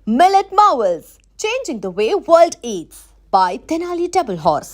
Millet Marvels, changing the way world eats by Tenali Double Horse.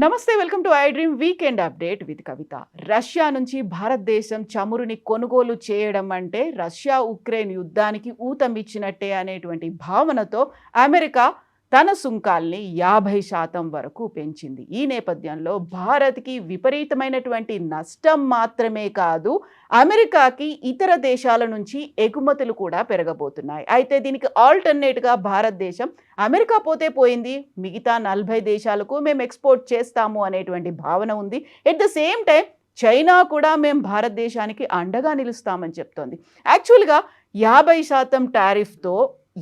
నమస్తే, welcome to I dream weekend update with Kavitha. Russia నుంచి భారతదేశం చమురుని కొనుగోలు చేయడం అంటే Russia Ukraine యుద్ధానికి ఊతమిచ్చినట్టే అనేటువంటి భావనతో అమెరికా తన సుంకాల్ని 50% వరకు పెంచింది. ఈ నేపథ్యంలో భారత్కి విపరీతమైనటువంటి నష్టం మాత్రమే కాదు, అమెరికాకి ఇతర దేశాల నుంచి ఎగుమతులు కూడా పెరగబోతున్నాయి. అయితే దీనికి ఆల్టర్నేట్గా భారతదేశం అమెరికా పోతే పోయింది, మిగతా 40 దేశాలకు మేము ఎక్స్పోర్ట్ చేస్తాము అనేటువంటి భావన ఉంది. At the same time China కూడా మేము భారతదేశానికి అండగా నిలుస్తామని చెప్తోంది. యాక్చువల్గా 50% టారిఫ్తో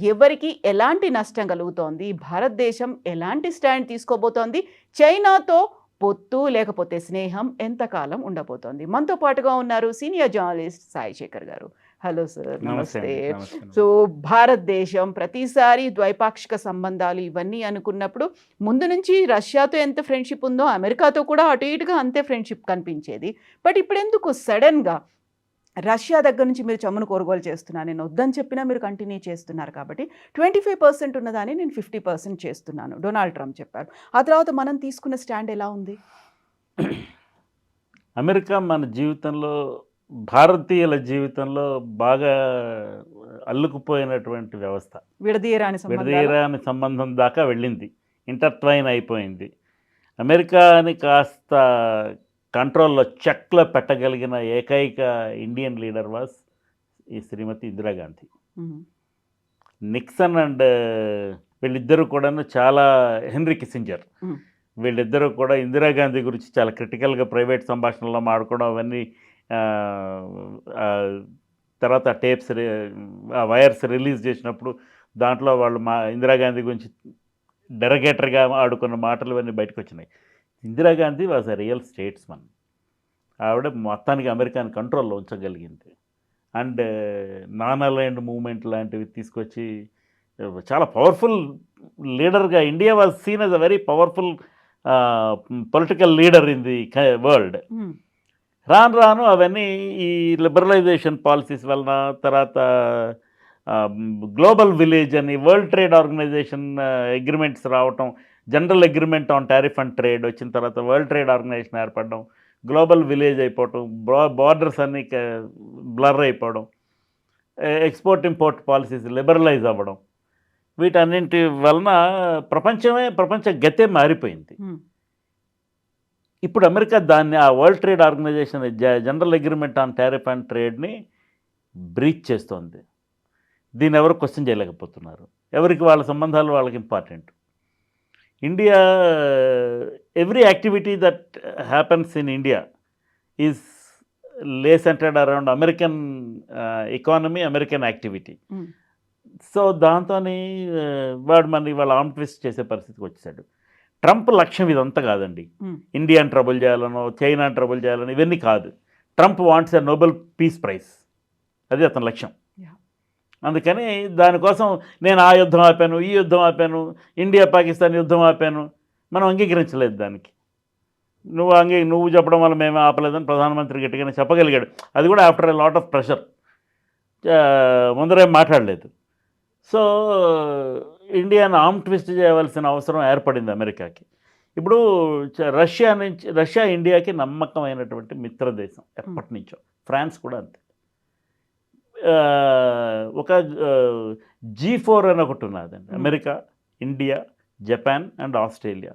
ఎవరికి ఎలాంటి నష్టం కలుగుతోంది, భారతదేశం ఎలాంటి స్టాండ్ తీసుకోబోతోంది, చైనాతో పొత్తు లేకపోతే స్నేహం ఎంతకాలం ఉండబోతోంది? మనతో పాటుగా ఉన్నారు సీనియర్ జర్నలిస్ట్ సాయి శేఖర్ గారు. హలో సార్, నమస్తే. సో భారతదేశం ప్రతిసారి ద్వైపాక్షిక సంబంధాలు ఇవన్నీ అనుకున్నప్పుడు ముందు నుంచి రష్యాతో ఎంత ఫ్రెండ్షిప్ ఉందో అమెరికాతో కూడా అటు ఇటుగా అంతే ఫ్రెండ్షిప్ కనిపించేది. బట్ ఇప్పుడు ఎందుకు సడన్గా రష్యా దగ్గర నుంచి మీరు చమును కొనుగోలు చేస్తున్నాను, నేను వద్దని చెప్పినా మీరు కంటిన్యూ చేస్తున్నారు కాబట్టి 25% ఉన్నదాన్ని నేను 50% చేస్తున్నాను డొనాల్డ్ ట్రంప్ చెప్పారు. ఆ తర్వాత మనం తీసుకున్న స్టాండ్ ఎలా ఉంది? అమెరికా మన జీవితంలో, భారతీయుల జీవితంలో బాగా అల్లుకుపోయినటువంటి వ్యవస్థ. విడదీయరాని సంబంధం దాకా వెళ్ళింది, ఇంటర్ట్వైన్ అయిపోయింది. అమెరికాని కాస్త కంట్రోల్లో, చెక్లో పెట్టగలిగిన ఏకైక ఇండియన్ లీడర్ వాస్ ఈ శ్రీమతి ఇందిరాగాంధీ. నిక్సన్ అండ్ వీళ్ళిద్దరూ కూడాను చాలా, హెన్రీ కిస్సింజర్, వీళ్ళిద్దరూ కూడా ఇందిరాగాంధీ గురించి చాలా క్రిటికల్గా ప్రైవేట్ సంభాషణలో మాడుకోవడం అవన్నీ, తర్వాత టేప్స్, వైర్స్ రిలీజ్ చేసినప్పుడు దాంట్లో వాళ్ళు ఇందిరాగాంధీ గురించి డెరగేటర్గా ఆడుకున్న మాటలు ఇవన్నీ బయటకు వచ్చినాయి. Indira Gandhi was a real statesman. ఆవిడ మొత్తానికి అమెరికాని కంట్రోల్లో ఉంచగలిగింది. అండ్ నాన్ అలైన్డ్ మూవ్మెంట్ లాంటివి తీసుకొచ్చి చాలా పవర్ఫుల్ లీడర్గా, India was seen as a very powerful political leader in the world. రాను రాను అవన్నీ ఈ లిబరలైజేషన్ పాలసీస్ వలన, తర్వాత గ్లోబల్ విలేజ్ అని వరల్డ్ ట్రేడ్ ఆర్గనైజేషన్ అగ్రిమెంట్స్ రావటం, general agreement on tariff and trade వచ్చిన తర్వాత వరల్డ్ ట్రేడ్ ఆర్గనైజేషన్ ఏర్పడడం, గ్లోబల్ విలేజ్ అయిపోవటం, బార్డర్స్ అన్నీ బ్లర్ అయిపోవడం, ఎక్స్పోర్ట్ ఇంపోర్ట్ పాలసీస్ లిబరలైజ్ అవ్వడం, వీటన్నింటి వలన ప్రపంచ గతే మారిపోయింది. ఇప్పుడు అమెరికా దాన్ని, ఆ world trade organisation general agreement on tariff and ట్రేడ్ని బ్రీచ్ చేస్తోంది. దీన్ని ఎవరు క్వశ్చన్ చేయలేకపోతున్నారు. ఎవరికి వాళ్ళ సంబంధాలు వాళ్ళకి important. India, every activity that happens in India is lay centered around American economy, American activity. So దాంతోని వాడు మన ఇవాళ ఆర్మ్ ట్విస్ట్ చేసే పరిస్థితికి వచ్చేసాడు. ట్రంప్ లక్ష్యం ఇదంతా కాదండి. ఇండియాని ట్రబుల్ చేయాలనో, చైనాని ట్రబుల్ చేయాలనో ఇవన్నీ కాదు. ట్రంప్ వాంట్స్ ఎ నోబెల్ పీస్ ప్రైజ్, అది అతని లక్ష్యం. అందుకని దానికోసం నేను ఆ యుద్ధం ఆపాను, ఈ యుద్ధం ఆపాను, ఇండియా పాకిస్తాన్ యుద్ధం ఆపాను, మనం అంగీకరించలేదు దానికి. నువ్వు చెప్పడం వల్ల మేము ఆపలేదని ప్రధానమంత్రి గట్టిగానే చెప్పగలిగాడు. అది కూడా after a lot of pressure, ముందరేం మాట్లాడలేదు. సో ఇండియాను ఆర్మ్ ట్విస్ట్ చేయవలసిన అవసరం ఏర్పడింది అమెరికాకి. ఇప్పుడు రష్యా ఇండియాకి నమ్మకమైనటువంటి మిత్రదేశం ఎప్పటి నుంచో. ఫ్రాన్స్ కూడా అంతే. ఒక G4 అని ఒకటి ఉన్నదండి, America, India, Japan and Australia.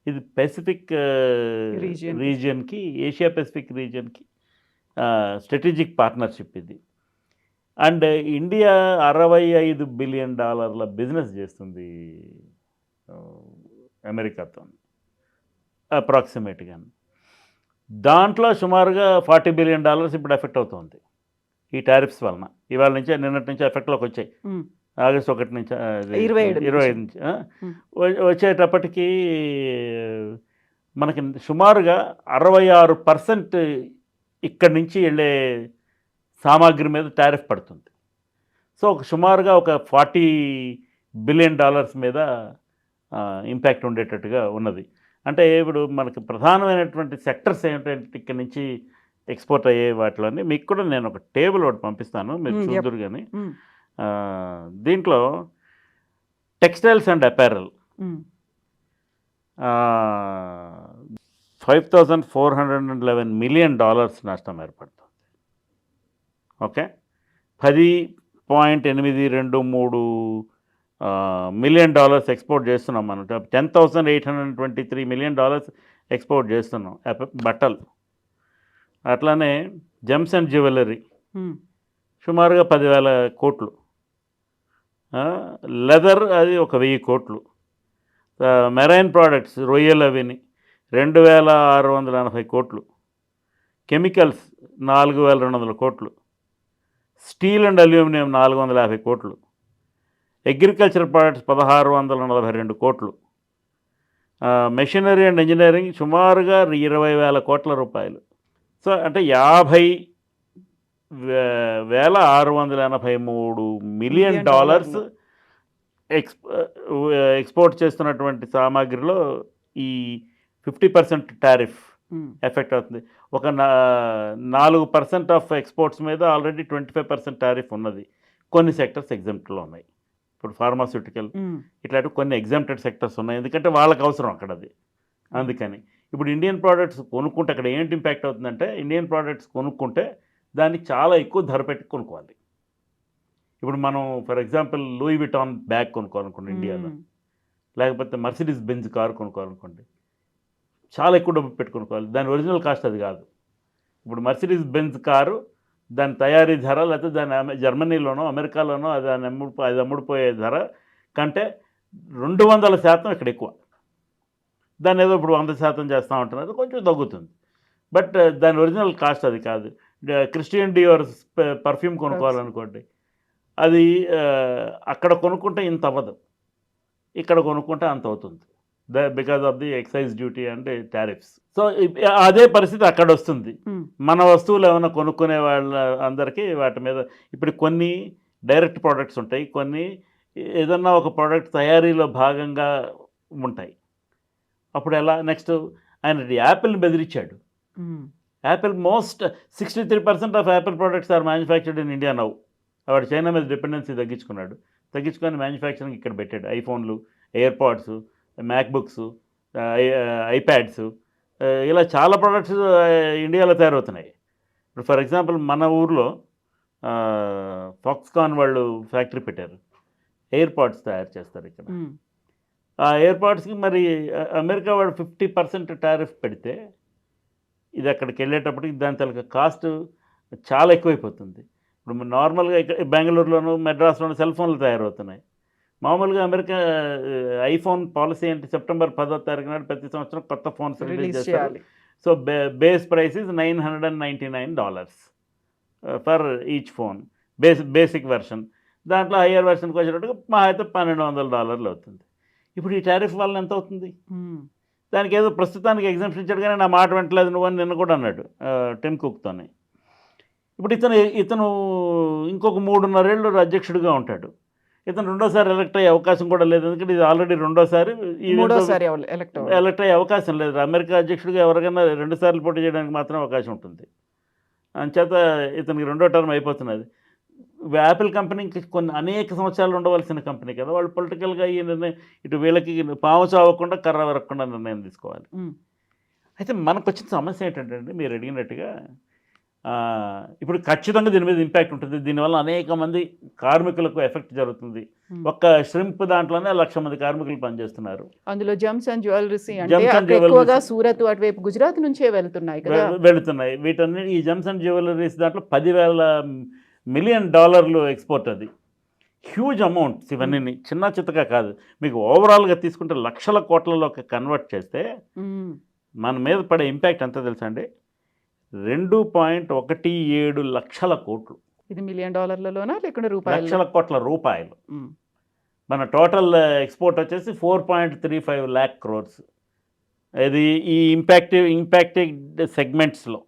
ఇది పెసిఫిక్ రీజియన్కి, ఏషియా పెసిఫిక్ రీజియన్కి స్ట్రాటజిక్ పార్ట్నర్షిప్ ఇది. అండ్ ఇండియా $65 బిలియన్ బిజినెస్ చేస్తుంది అమెరికాతో అప్రాక్సిమేట్గా. దాంట్లో సుమారుగా $40 బిలియన్ ఇప్పుడు ఎఫెక్ట్ అవుతుంది ఈ టారిఫ్స్ వలన. ఇవాళ నుంచి, నిన్నటి నుంచి ఎఫెక్ట్లోకి వచ్చాయి. ఆగస్టు 1 నుంచి, 25 నుంచి వచ్చేటప్పటికి మనకి సుమారుగా 66% ఇక్కడి నుంచి వెళ్ళే సామాగ్రి మీద టారిఫ్ పడుతుంది. సో ఒక సుమారుగా ఒక $40 బిలియన్ మీద ఇంపాక్ట్ ఉండేటట్టుగా ఉన్నది. అంటే ఇప్పుడు మనకి ప్రధానమైనటువంటి సెక్టర్స్ ఏంటంటే ఇక్కడ నుంచి ఎక్స్పోర్ట్ అయ్యే వాటిలోని మీకు కూడా నేను ఒక టేబుల్ ఒకటి పంపిస్తాను, మీరు చూద్దరు కానీ. దీంట్లో టెక్స్టైల్స్ అండ్ అపారల్ $5,411 మిలియన్ నష్టం ఏర్పడుతుంది. ఓకే, 10.823 మిలియన్ ఎక్స్పోర్ట్ చేస్తున్నాం మనం. $10,823 మిలియన్ ఎక్స్పోర్ట్ చేస్తున్నాం బట్టలు. అట్లానే జెమ్స్ అండ్ జ్యువెలరీ సుమారుగా 10,000 కోట్లు. లెదర్ అది ఒక 1,000 కోట్లు. మెరైన్ ప్రోడక్ట్స్ రొయ్యలు అవిని 2,680 కోట్లు. కెమికల్స్ 4,200 కోట్లు. స్టీల్ అండ్ అల్యూమినియం 450 కోట్లు. అగ్రికల్చర్ ప్రోడక్ట్స్ 1,642 కోట్లు. మెషినరీ అండ్ ఇంజనీరింగ్ సుమారుగా 20,000 కోట్ల రూపాయలు. సో అంటే 50,683 మిలియన్ ఎక్స్పోర్ట్ చేస్తున్నటువంటి సామాగ్రిలో ఈ 50% టారిఫ్ ఎఫెక్ట్ అవుతుంది. ఒక 4% ఆఫ్ ఎక్స్పోర్ట్స్ మీద ఆల్రెడీ 25% టారిఫ్ ఉన్నది. కొన్ని సెక్టర్స్ ఎగ్జామ్ట్లో ఉన్నాయి. ఇప్పుడు ఫార్మాస్యూటికల్ ఇట్లాంటి కొన్ని ఎగ్జామ్టెడ్ సెక్టర్స్ ఉన్నాయి, ఎందుకంటే వాళ్ళకి అవసరం అక్కడ అది. అందుకని ఇప్పుడు ఇండియన్ ప్రోడక్ట్స్ కొనుక్కుంటే అక్కడ ఏంటి ఇంపాక్ట్ అవుతుందంటే, ఇండియన్ ప్రోడక్ట్స్ కొనుక్కుంటే దాన్ని చాలా ఎక్కువ ధర పెట్టి కొనుక్కోవాలి. ఇప్పుడు మనం for example Louis Vuitton bag కొనుక్కోవాలనుకోండి ఇండియాలో, లేకపోతే మర్సిడీస్ బెంజ్ కారు కొనుక్కోవాలనుకోండి, చాలా ఎక్కువ డబ్బు పెట్టి కొనుక్కోవాలి. దాని ఒరిజినల్ కాస్ట్ అది కాదు. ఇప్పుడు మర్సిడీస్ బెంజ్ కారు దాని తయారీ ధర, లేకపోతే దాని జర్మనీలోనో అమెరికాలోనో అది అమ్ముడుపోయే ధర కంటే 200% ఇక్కడ ఎక్కువ. దాన్ని ఏదో ఇప్పుడు 100% చేస్తూ ఉంటున్నారు, కొంచెం తగ్గుతుంది. బట్ దాని ఒరిజినల్ కాస్ట్ అది కాదు. క్రిస్టియన్ డియోర్ పర్ఫ్యూమ్ కొనుక్కోవాలనుకోండి, అది అక్కడ కొనుక్కుంటే ఇంత అవ్వదు, ఇక్కడ కొనుక్కుంటే అంత అవుతుంది, because of the excise duty and tariffs. So అదే పరిస్థితి అక్కడ వస్తుంది. మన వస్తువులు ఏమైనా కొనుక్కునే వాళ్ళ అందరికీ వాటి మీద ఇప్పుడు కొన్ని డైరెక్ట్ ప్రోడక్ట్స్ ఉంటాయి, కొన్ని ఏదన్నా ఒక ప్రోడక్ట్ తయారీలో భాగంగా ఉంటాయి. అప్పుడు ఎలా నెక్స్ట్ ఆయన యాపిల్ని బెదిరించాడు. Apple 63% of Apple products are manufactured in India now. వాడు చైనా మీద డిపెండెన్సీ తగ్గించుకొని మ్యానుఫ్యాక్చరింగ్ ఇక్కడ పెట్టాడు. ఐఫోన్లు, ఎయిర్పాడ్స్, మ్యాక్బుక్స్, ఐప్యాడ్స్, ఇలా చాలా ప్రోడక్ట్స్ ఇండియాలో తయారవుతున్నాయి. ఇప్పుడు ఫర్ ఎగ్జాంపుల్ మన ఊర్లో ఫాక్స్కాన్ వాళ్ళు ఫ్యాక్టరీ పెట్టారు, ఎయిర్పాడ్స్ తయారు చేస్తారు ఇక్కడ. ఆ ఎయిర్పాడ్స్కి మరి అమెరికా వాడు 50% టారిఫ్ పెడితే ఇది అక్కడికి వెళ్ళేటప్పటికి దాని తలక కాస్ట్ చాలా ఎక్కువైపోతుంది. ఇప్పుడు నార్మల్గా ఇక్కడ బెంగళూరులోను మెడ్రాస్లోను సెల్ ఫోన్లు తయారవుతున్నాయి. మామూలుగా అమెరికా ఐఫోన్ పాలసీ అంటే September 10 నాడు ప్రతి సంవత్సరం కొత్త ఫోన్స్ రిలీజ్ చేస్తారు. So base price is $999 for each phone, basic version. దాంట్లో హయ్యర్ వెర్షన్కి వచ్చేటట్టుగా మా అయితే $1,200 అవుతుంది. ఇప్పుడు ఈ టారిఫ్ వల్ల ఎంత అవుతుంది? దానికి ఏదో ప్రస్తుతానికి ఎగ్జామ్షన్ ఇచ్చాడు, కానీ నా మాట వెంటలేదు నువ్వు అని నిన్న కూడా అన్నాడు టిమ్ కుక్తోని. ఇప్పుడు ఇతను ఇంకొక 3.5 ఏళ్ళు అధ్యక్షుడిగా ఉంటాడు. ఇతను రెండోసారి ఎలక్ట్ అయ్యే అవకాశం కూడా లేదు, ఎందుకంటే ఇది ఆల్రెడీ రెండోసారి ఎలక్ట్ అయ్యే అవకాశం లేదు. అమెరికా అధ్యక్షుడిగా ఎవరికైనా 2 సార్లు పోటీ చేయడానికి మాత్రం అవకాశం ఉంటుంది. అంచేత ఇతనికి 2వ టర్మ్ అయిపోతున్నది. యాపిల్ కంపెనీకి అనేక సంవత్సరాలు ఉండవలసిన కంపెనీ కదా, వాళ్ళు పొలిటికల్గా ఈ నిర్ణయం ఇటు వీళ్ళకి పాము చావకుండా కర్ర వరకుండా నిర్ణయం తీసుకోవాలి. అయితే మనకు వచ్చిన సమస్య ఏంటంటే మీరు అడిగినట్టుగా ఇప్పుడు ఖచ్చితంగా దీని మీద ఇంపాక్ట్ ఉంటుంది. దీనివల్ల అనేక మంది కార్మికులకు ఎఫెక్ట్ జరుగుతుంది. ఒక్క ష్రింప్ దాంట్లోనే 1,00,000 మంది కార్మికులు పనిచేస్తున్నారు. అందులో జెమ్స్ అండ్ జ్యువెలరీస్ సూరత్ అటువైపు గుజరాత్ నుంచే వెళుతున్నాయి. వీటన్ని ఈ జెమ్స్ అండ్ జ్యువెలరీస్ దాంట్లో $10,000 మిలియన్ ఎక్స్పోర్ట్. అది హ్యూజ్ అమౌంట్స్. ఇవన్నీ చిన్న చిత్తగా కాదు, మీకు ఓవరాల్గా తీసుకుంటే లక్షల కోట్లలోకి కన్వర్ట్ చేస్తే మన మీద పడే ఇంపాక్ట్ ఎంత తెలుసా అండి? 2.17 లక్షల కోట్లు. ఇది $1 మిలియన్ లేకుంటే లక్షల కోట్ల రూపాయలు. మన టోటల్ ఎక్స్పోర్ట్ వచ్చేసి 4.35 lakh crores. ఇది ఈ ఇంపాక్టెడ్ సెగ్మెంట్స్లో,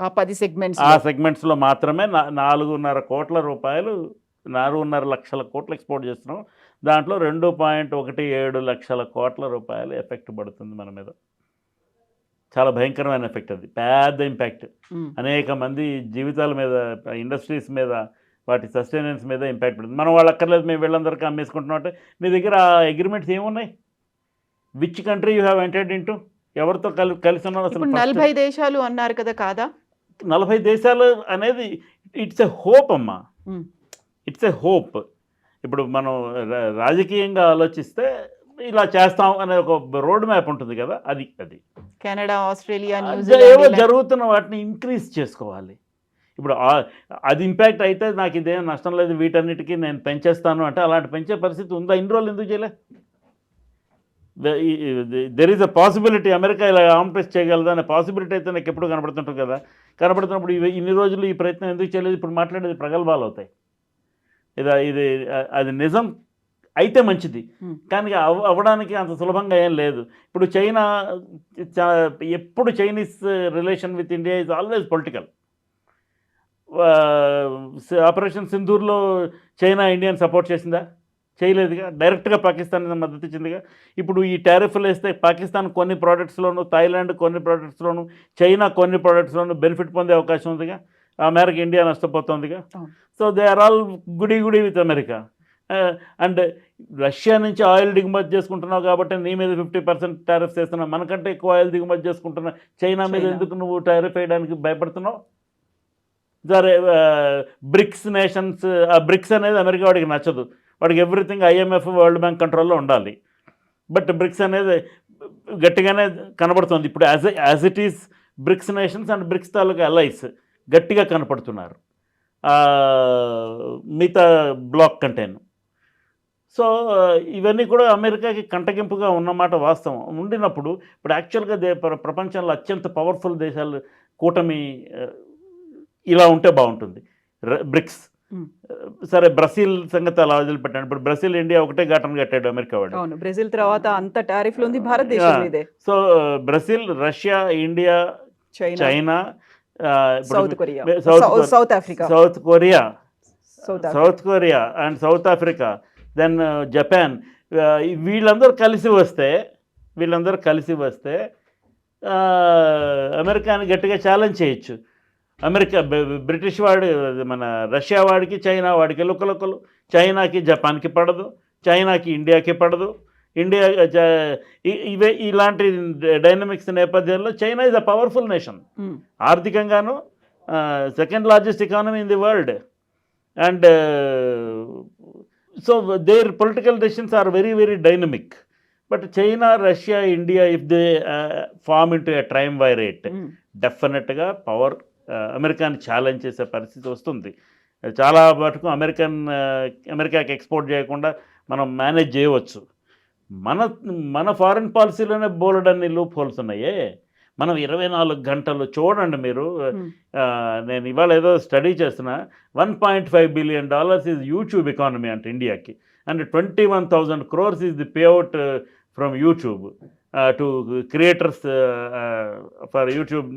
ఆ 10 సెగ్మెంట్స్ ఆ సెగ్మెంట్స్లో మాత్రమే 4.5 కోట్ల రూపాయలు 4.5 లక్షల కోట్లు ఎక్స్పోర్ట్ చేస్తున్నాం. దాంట్లో 2.17 లక్షల కోట్ల రూపాయలు ఎఫెక్ట్ పడుతుంది మన మీద. చాలా భయంకరమైన ఎఫెక్ట్ అది, పెద్ద ఇంపాక్ట్. అనేక మంది జీవితాల మీద, ఇండస్ట్రీస్ మీద, వాటి సస్టైనెన్స్ మీద ఇంపాక్ట్ పడుతుంది. మనం వాళ్ళు అక్కర్లేదు మేము వీళ్ళందరికీ అమ్మేసుకుంటున్నాం అంటే మీ దగ్గర ఆ అగ్రిమెంట్స్ ఏమున్నాయి? Which country you have entered into? ఎవరితో కలిసి ఉన్నారు అసలు? 40 దేశాలు అన్నారు కదా, కాదా? 40 దేశాలు అనేది ఇట్స్ ఎ హోప్ అమ్మా, ఇట్స్ ఎ హోప్. ఇప్పుడు మనం రాజకీయంగా ఆలోచిస్తే ఇలా చేస్తాం అనే ఒక రోడ్ మ్యాప్ ఉంటుంది కదా, అది కెనడా, ఆస్ట్రేలియా, ఏవో న్యూజిలాండ్ జరుగుతున్న వాటిని ఇంక్రీజ్ చేసుకోవాలి. ఇప్పుడు అది ఇంపాక్ట్ అయితే నాకు ఇదేం నష్టం లేదు, వీటన్నిటికీ నేను పెంచేస్తాను అంటే అలాంటి పెంచే పరిస్థితి ఉందా? ఇన్ని రోజులు ఎందుకు చేయలే? There is a possibility America ఇలా ఆంప్రెస్ చేయగలదా అనే పాసిబిలిటీ అయితే నాకు ఎప్పుడు కనబడుతుంటుంది కదా. కనబడుతున్నప్పుడు ఇన్ని రోజులు ఈ ప్రయత్నం ఎందుకు చేయలేదు? ఇప్పుడు మాట్లాడేది ప్రగల్భాలు అవుతాయి. ఇది అది నిజం అయితే మంచిది, కానీ అవ్వడానికి అంత సులభంగా ఏం లేదు. ఇప్పుడు చైనా, ఎప్పుడు Chinese relation with India is always political. Operation సింధూర్లో చైనా ఇండియాని సపోర్ట్ చేసిందా? చేయలేదుగా. డైరెక్ట్గా పాకిస్తాన్ మద్దతు ఇచ్చిందిగా. ఇప్పుడు ఈ టారిఫ్లు వేస్తే పాకిస్తాన్ కొన్ని ప్రోడక్ట్స్లోను, థాయిలాండ్ కొన్ని ప్రోడక్ట్స్లోను, చైనా కొన్ని ప్రోడక్ట్స్లోను బెనిఫిట్ పొందే అవకాశం ఉందిగా. ఆ మేరకు ఇండియా నష్టపోతుందిగా. So they are all goody with America. And Russia నుంచి ఆయిల్ దిగుమతి చేసుకుంటున్నావు కాబట్టి నీ మీద 50% టారిఫ్స్ వేస్తున్నావు. మనకంటే ఎక్కువ ఆయిల్ దిగుమతి చేసుకుంటున్నా చైనా మీద ఎందుకు నువ్వు టారిఫ్ వేయడానికి భయపడుతున్నావు? సరే, బ్రిక్స్ నేషన్స్, ఆ బ్రిక్స్ అనేది అమెరికా వాడికి నచ్చదు. వాడికి ఎవ్రీథింగ్ IMF, వరల్డ్ బ్యాంక్ కంట్రోల్లో ఉండాలి. బట్ బ్రిక్స్ అనేది గట్టిగానే కనబడుతుంది ఇప్పుడు. As it is BRICS nations and BRICS తాలూకా అలైస్ గట్టిగా కనపడుతున్నారు మిగతా బ్లాక్ కంటేను. సో ఇవన్నీ కూడా అమెరికాకి కంటగింపుగా ఉన్నమాట వాస్తవం. ఉండినప్పుడు ఇప్పుడు యాక్చువల్గా ప్రపంచంలో అత్యంత పవర్ఫుల్ దేశాలు కూటమి ఇలా ఉంటే బాగుంటుంది, బ్రిక్స్. సరే, బ్రెజిల్ సంగతి అలా వదిలిపెట్టాను. ఇప్పుడు బ్రెజిల్, ఇండియా ఒకటే ఘటన కట్టాడు అమెరికా వాడు. అవును, బ్రెజిల్ తర్వాత అంత టారిఫ్లు ఉంది భారతదేశం మీదే. So Brazil, Russia, India, China, South Korea, South Korea and South Africa, then Japan, వీళ్ళందరూ కలిసి వస్తే అమెరికాని గట్టిగా ఛాలెంజ్ చేయొచ్చు. అమెరికా, బ్రిటిష్ వాడు, మన రష్యా వాడికి చైనా వాడికి లుక్కలుక్కలు. చైనాకి జపాన్కి పడదు, చైనాకి ఇండియాకి పడదు. ఇండియా ఇలాంటి డైనమిక్స్ నేపథ్యంలో China is a powerful nation. ఆర్థికంగాను second largest economy in the world. And so their political decisions are very very dynamic. But China, Russia, India, if they form into a triumvirate, డెఫినెట్గా power అమెరికాని challenge చేసే పరిస్థితి వస్తుంది. చాలా మటుకు అమెరికాకి export చేయకుండా మనం మేనేజ్ చేయవచ్చు. మన ఫారిన్ పాలసీలోనే బోలెడన్ని లూప్ హోల్స్ ఉన్నాయే. మనం 24 గంటలు చూడండి మీరు. నేను ఇవాళ ఏదో స్టడీ చేస్తున్నా, $1.5 billion ఈజ్ యూట్యూబ్ ఎకానమీ అంటే ఇండియాకి. And 21,000 crores is the payout from YouTube to creators for YouTube.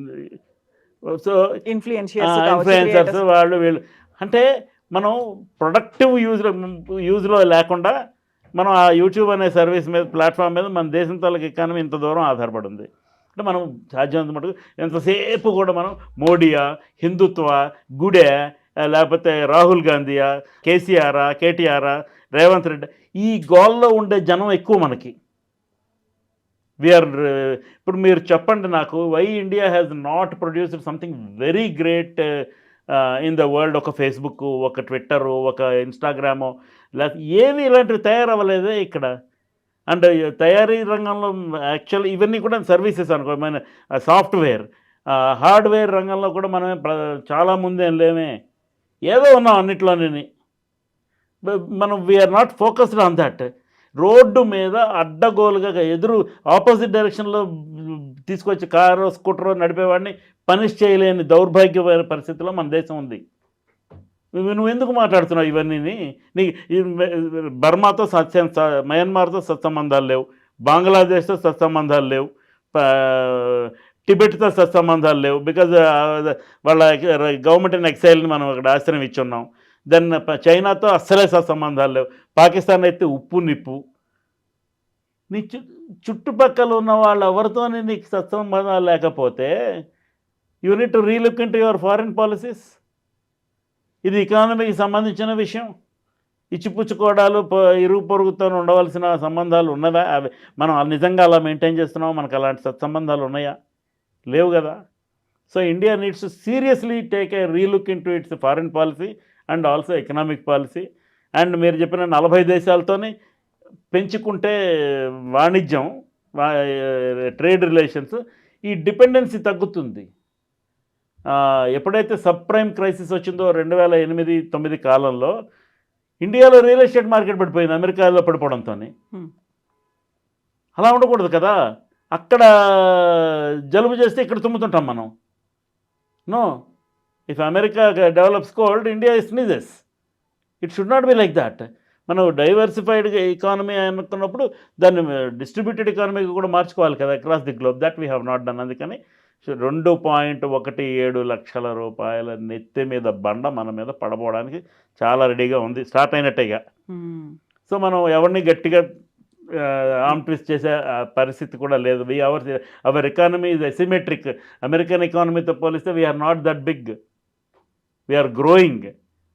So influencers వాళ్ళు వీళ్ళు అంటే మనం ప్రొడక్టివ్ యూజ్లో లేకుండా మనం ఆ యూట్యూబ్ అనే సర్వీస్ మీద, ప్లాట్ఫామ్ మీద మన దేశం తాలూకు ఎకానమీ ఇంత దూరం ఆధారపడి ఉంది. అంటే మనం సాధ్యమైనంత మటుకు ఎంతసేపు కూడా మనం మోడీయా, హిందుత్వ, గుడే, లేకపోతే రాహుల్ గాంధీయా, కేసీఆరా, కేటీఆరా, రేవంత్ రెడ్డి, ఈ గోల్లో ఉండే జనం ఎక్కువ మనకి. ఇప్పుడు మీరు చెప్పండి నాకు, why India has not produced something very great in the world? ఒక ఫేస్బుక్, ఒక ట్విట్టరు, ఒక ఇన్స్టాగ్రాము, లేకపోతే ఏమీ ఇలాంటివి తయారవ్వలేదే ఇక్కడ. అండ్ తయారీ రంగంలో యాక్చువల్ ఇవన్నీ కూడా సర్వీసెస్ అనుకో, మన సాఫ్ట్వేర్, హార్డ్వేర్ రంగంలో కూడా మనమే చాలా ముందేం లేమే, ఏదో ఉన్నాం అన్నిట్లోనే. మనం we are not focused on that. రోడ్డు మీద అడ్డగోలుగా ఎదురు ఆపోజిట్ డైరెక్షన్లో తీసుకొచ్చి కారు, స్కూటరో నడిపేవాడిని పనిష్ చేయలేని దౌర్భాగ్యమైన పరిస్థితిలో మన దేశం ఉంది. నువ్వు ఎందుకు మాట్లాడుతున్నావు ఇవన్నీ? నీ బర్మాతో మయన్మార్తో సత్సంబంధాలు లేవు, బంగ్లాదేశ్తో సత్సంబంధాలు లేవు, టిబెట్తో సత్సంబంధాలు లేవు. బికాజ్ వాళ్ళ గవర్నమెంట్ ఇన్ ఎక్సైల్ని మనం అక్కడ ఆశ్రయం ఇచ్చున్నాం. దెన్ చైనాతో అస్సలే సత్సంబంధాలు లేవు. పాకిస్తాన్ అయితే ఉప్పు నిప్పు. నీ చుట్టుపక్కల ఉన్న వాళ్ళు ఎవరితోని నీకు సత్సంబంధాలు లేకపోతే you need to relook in to your foreign policies. ఇది ఎకానమీకి సంబంధించిన విషయం. ఇచ్చిపుచ్చుకోవడాలు ఇరుగు పొరుగుతో ఉండవలసిన సంబంధాలు ఉన్నవా? అవి మనం నిజంగా అలా మెయింటైన్ చేస్తున్నామా? మనకు అలాంటి సత్సంబంధాలు ఉన్నాయా? లేవు కదా. So India needs to seriously take a relook in to it's foreign policy and also economic policy. And మీరు చెప్పిన 40 దేశాలతోని పెంచుకుంటే వాణిజ్యం, ట్రేడ్ రిలేషన్స్, ఈ డిపెండెన్సీ తగ్గుతుంది. ఎప్పుడైతే సబ్ ప్రైమ్ క్రైసిస్ వచ్చిందో 2008-9 కాలంలో ఇండియాలో రియల్ ఎస్టేట్ మార్కెట్ పడిపోయింది అమెరికాలో పడిపోవడంతో. అలా ఉండకూడదు కదా. అక్కడ జలుబు చేస్తే ఇక్కడ తుమ్ముతుంటాం మనం. No, if America develops cold, India sneezes. It should not be like that. మనం డైవర్సిఫైడ్ ఎకానమీ అనుకున్నప్పుడు దాన్ని డిస్ట్రిబ్యూటెడ్ ఎకానమీకి కూడా మార్చుకోవాలి కదా across the globe. That we have not done. అందుకని 2.17 లక్షల రూపాయల నెత్తి మీద బండ మన మీద పడబోవడానికి చాలా రెడీగా ఉంది, స్టార్ట్ అయినట్టేగా. సో మనం ఎవరిని గట్టిగా ఆర్మ్ ట్విస్ట్ చేసే పరిస్థితి కూడా లేదు. Our economy is asymmetric. American ఎకానమీతో పోలిస్తే we are not that big. We are growing,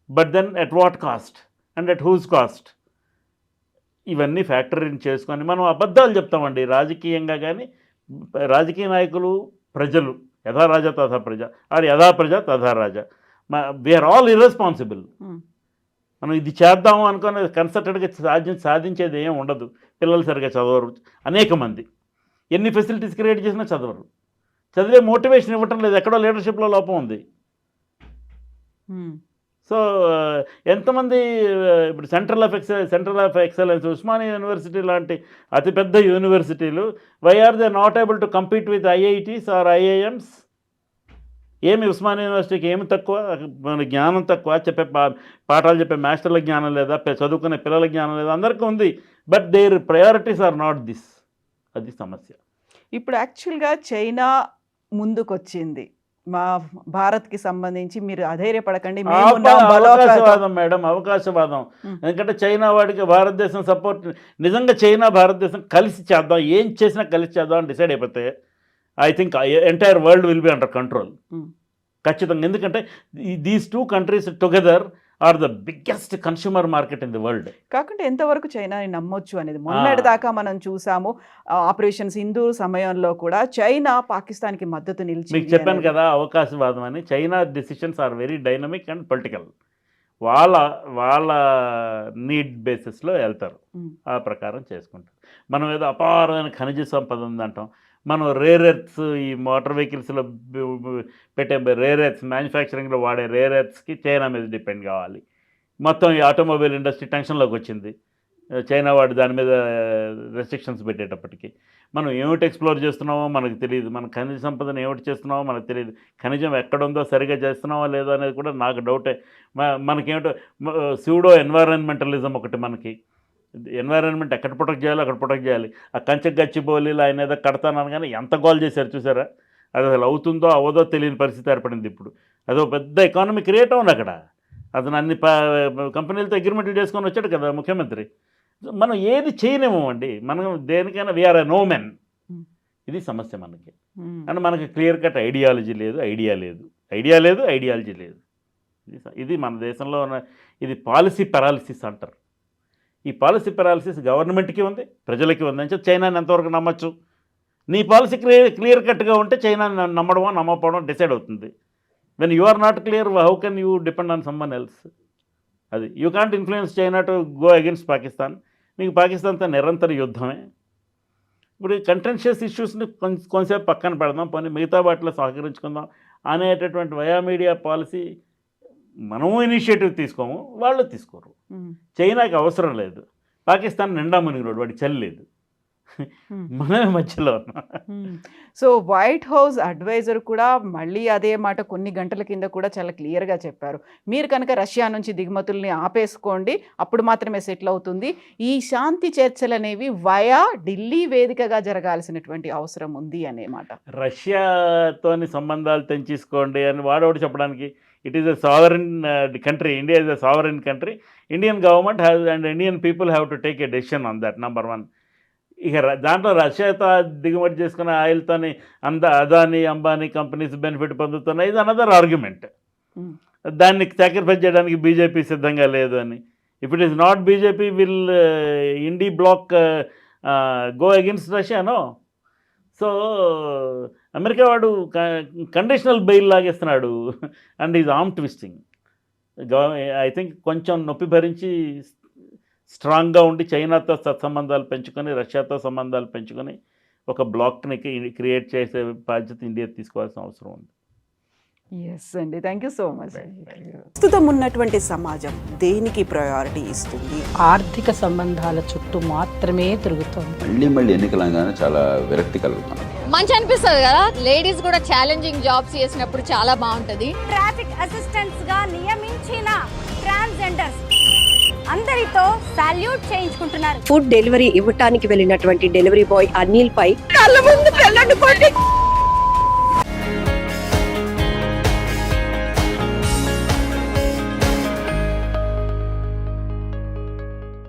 but then at what cost and at whose cost? ఇవన్నీ ఫ్యాక్టరీని చేసుకొని మనం అబద్ధాలు చెప్తామండి రాజకీయంగా. కానీ రాజకీయ నాయకులు, ప్రజలు యథా రాజా తథా ప్రజ, ఆర్ యథా ప్రజ తథా రాజా. We are all irresponsible. మనం ఇది చేద్దాము అనుకుని కన్సల్టెడ్గా సాధించేది ఏం ఉండదు. పిల్లలు సరిగ్గా చదవరు అనేక మంది. ఎన్ని ఫెసిలిటీస్ క్రియేట్ చేసినా చదవరు. చదివే మోటివేషన్ ఇవ్వటం లేదు. ఎక్కడో లీడర్షిప్లో లోపం ఉంది. సో ఎంతమంది ఇప్పుడు central of excellence, Osmania university లాంటి అతిపెద్ద యూనివర్సిటీలు, why are they not able to compete with IITs or IIMs? ఏమి ఉస్మానియా యూనివర్సిటీకి ఏమి తక్కువ? మన జ్ఞానం తక్కువ? చెప్పే పాఠాలు చెప్పే మాస్టర్ల జ్ఞానం లేదా? చదువుకునే పిల్లల జ్ఞానం లేదా? అందరికీ ఉంది. But their priorities are not this. అది సమస్య. ఇప్పుడు యాక్చువల్గా చైనా ముందుకొచ్చింది మా భారత్కి సంబంధించి. మీరు అధైర్యపడకండి, అవకాశవాదం మేడం, అవకాశవాదం. ఎందుకంటే చైనా వాడికి భారతదేశం సపోర్ట్, నిజంగా చైనా భారతదేశం కలిసి చేద్దాం, ఏం చేసినా కలిసి చేద్దాం అని డిసైడ్ అయిపోతే I think entire world will be under control ఖచ్చితంగా. ఎందుకంటే these two countries together are the biggest consumer market in the world. కాకుంటే ఎంతవరకు చైనాని నమ్మొచ్చు అనేది మొన్నటి దాకా మనం చూసాము. ఆపరేషన్ సింధూర్ సమయంలో కూడా చైనా పాకిస్తాన్కి మద్దతు నిలిచి. మీకు చెప్పాను కదా అవకాశవాదం అని. China decisions are very dynamic and political. వాళ్ళ నీడ్ బేసిస్లో వెళ్తారు, ఆ ప్రకారం చేసుకుంటారు. మనం ఏదో అపారమైన ఖనిజ సంపద ఉందంటాం. మనం రేర్ ఎర్త్స్, ఈ మోటార్ వెహికల్స్లో పెట్టే రేర్ ఎర్త్స్, మ్యానుఫ్యాక్చరింగ్లో వాడే రేర్ ఎర్త్స్కి చైనా మీద డిపెండ్ కావాలి. మొత్తం ఈ ఆటోమొబైల్ ఇండస్ట్రీ టెన్షన్లోకి వచ్చింది. చైనా వాడు దాని మీద రెస్ట్రిక్షన్స్ పెట్టేటప్పటికి మనం ఏమిటి ఎక్స్ప్లోర్ చేస్తున్నామో మనకు తెలియదు. మన ఖనిజ సంపదను ఏమిటి చేస్తున్నామో మనకు తెలియదు. ఖనిజం ఎక్కడుందో సరిగా చేస్తున్నామో లేదో అనేది కూడా నాకు డౌటే. మనకేమిటో సూడో ఎన్వైరన్మెంటలిజం ఒకటి. మనకి ఎన్వైరన్మెంట్ ఎక్కడ ప్రొటెక్ట్ చేయాలో అక్కడ ప్రొటెక్ట్ చేయాలి. ఆ కంచె గచ్చిబౌలీలు ఆయన ఏదో కడతానని కానీ ఎంత గోల్ చేశారు చూసారా? అది అసలు అవుతుందో అవదో తెలియని పరిస్థితి ఏర్పడింది ఇప్పుడు. అదో పెద్ద ఎకానమీ క్రియేట్ అవును అక్కడ. అతను అన్ని కంపెనీలతో అగ్రిమెంట్లు చేసుకొని వచ్చాడు కదా ముఖ్యమంత్రి. మనం ఏది చేయలేమండి. మనం దేనికైనా వీఆర్ ఎ నో మెన్. ఇది సమస్య మనకి. అండ్ మనకి క్లియర్ కట్ ఐడియాలజీ లేదు, ఐడియాలజీ లేదు. ఇది మన దేశంలో ఉన్న ఇది పాలసీ పెరాలిసిస్ అంటారు. ఈ పాలసీ పెరాలిసిస్ గవర్నమెంట్కి ఉంది, ప్రజలకి ఉంది. అని చెప్పి చైనాని ఎంతవరకు నమ్మచ్చు? నీ పాలసీ క్లియర్ కట్గా ఉంటే చైనాని నమ్మడమో నమ్మకపోవడం డిసైడ్ అవుతుంది. When you are not clear, how can you depend on someone else? అది you can't influence China to go against Pakistan. మీకు పాకిస్తాన్తో నిరంతర యుద్ధమే. ఇప్పుడు ఈ కంటెన్షియస్ ఇష్యూస్ని కొంచెంసేపు పక్కన పెడదాం, పోనీ మిగతా వాటిలో సహకరించుకుందాం అనేటటువంటి వయా మీడియా పాలసీ మనము ఇనిషియేటివ్ తీసుకోము, వాళ్ళు తీసుకోరు. చైనాకి అవసరం లేదు. పాకిస్తాన్ నిండా మునిగిరోడు, వాడికి చలి లేదు. మనమే మధ్యలో ఉన్నాం. సో వైట్ హౌస్ అడ్వైజర్ కూడా మళ్ళీ అదే మాట కొన్ని గంటల కింద కూడా చాలా క్లియర్గా చెప్పారు. మీరు కనుక రష్యా నుంచి దిగుమతుల్ని ఆపేసుకోండి, అప్పుడు మాత్రమే సెటిల్ అవుతుంది. ఈ శాంతి చర్చలు అనేవి వయా ఢిల్లీ వేదికగా జరగాల్సినటువంటి అవసరం ఉంది అనే మాట. రష్యాతోని సంబంధాలు తెంచేసుకోండి అని వాడోడు చెప్పడానికి it is a sovereign country. India is a sovereign country. Indian government has and Indian people have to take a decision on that, number one. ఇక దాంట్లో రష్యాతో దిగుమతి చేసుకున్న ఆయిల్తోని అదానీ అంబానీ కంపెనీస్ బెనిఫిట్ పొందుతున్నాయి, ఇది అనదర్ ఆర్గ్యుమెంట్. దాన్ని సాక్రిఫైస్ చేయడానికి బీజేపీ సిద్ధంగా లేదు అని. If it is not BJP will INDI bloc go against రష్యానో? సో అమెరికా వాడు కండిషనల్ బెయిల్ లాగేస్తున్నాడు and is arm twisting. I think కొంచెం నొప్పి భరించి స్ట్రాంగ్గా ఉండి చైనాతో సత్సంబంధాలు పెంచుకొని రష్యాతో సంబంధాలు పెంచుకొని ఒక బ్లాక్ని క్రియేట్ చేసే బాధ్యత ఇండియా తీసుకోవాల్సిన అవసరం ఉంది. ఎస్ అండి, థ్యాంక్ యూ సో మచ్. ప్రస్తుతం ఉన్నటువంటి సమాజం దేనికి ప్రయారిటీ ఇస్తుంది? ఆర్థిక సంబంధాల చుట్టూ మాత్రమే తిరుగుతోంది. మళ్ళీ ఎన్నికలంగానే చాలా విరక్తి కలుగుతాను. మంచి అనిపిస్తుంది కదా, లేడీస్ కూడా ఛాలెంజింగ్ జాబ్స్ చేసినప్పుడు చాలా బాగుంటది. ట్రాఫిక్ అసిస్టెంట్స్ గా నియమించిన ట్రాన్స్జెండర్స్ అందరితో సాల్యూట్ చేయించుకుంటున్నారు. ఫుడ్ డెలివరీ ఇవ్వటానికి వెళ్ళినటువంటి డెలివరీ బాయ్ అనిల్ పై కళ్ళ ముందు పెళ్ళండి